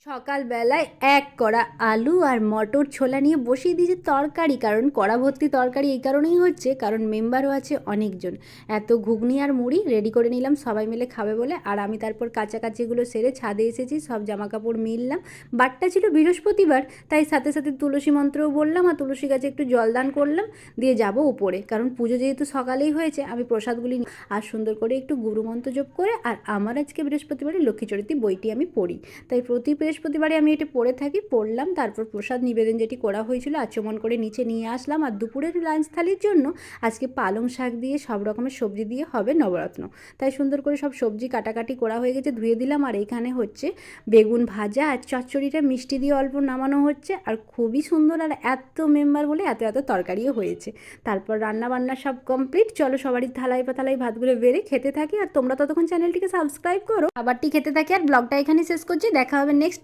সকালবেলায় এক কড়া আলু আর মটর ছোলা নিয়ে বসিয়ে দিয়েছে তরকারি, কারণ কড়া ভর্তি তরকারি এই কারণেই হচ্ছে কারণ মেম্বারও আছে অনেকজন। এত ঘুগনি আর মুড়ি রেডি করে নিলাম সবাই মিলে খাবে বলে, আর আমি তারপর কাচাকাচিগুলো সেরে ছাদে এসেছি, সব জামা কাপড় মিললাম। বারটা ছিল বৃহস্পতিবার, তাই সাথে সাথে তুলসী মন্ত্রও বললাম আর তুলসী গাছে একটু জলদান করলাম, দিয়ে যাব উপরে, কারণ পুজো যেহেতু সকালেই হয়েছে আমি প্রসাদগুলি আর সুন্দর করে একটু গুরুমন্ত্র জপ করে, আর আমার আজকে বৃহস্পতিবারে লক্ষ্মী চরিত্রী বইটি আমি পড়ি, তাই প্রতি বৃহস্পতিবারে আমি এটা পড়ে থাকি। পড়লাম, তারপর প্রসাদ নিবেদন যেটি করা হয়েছিল আচমন করে নিচে নিয়ে আসলাম। আর দুপুরের লাঞ্চ থালির জন্য আজকে পালং শাক দিয়ে সব রকমের সবজি দিয়ে হবে নবরত্ন, তাই সুন্দর করে সব সবজি কাটাকাটি করা হয়ে গেছে, ধুয়ে দিলাম। আর এইখানে হচ্ছে বেগুন ভাজা আর চচ্চড়িটা মিষ্টি দিয়ে অল্প নামানো হচ্ছে, আর খুবই সুন্দর, আর এত মেম্বার বলে এত এত তরকারিও হয়েছে। তারপর রান্না বান্না সব কমপ্লিট, চলো সবারই থালায় পাতালায় ভাতগুলো বেড়ে খেতে থাকি, আর তোমরা ততক্ষণ চ্যানেলটিকে সাবস্ক্রাইব করো। খাবারটি খেতে থাকি আর ব্লগটা এখানে শেষ করছি, দেখা হবে নেক্সট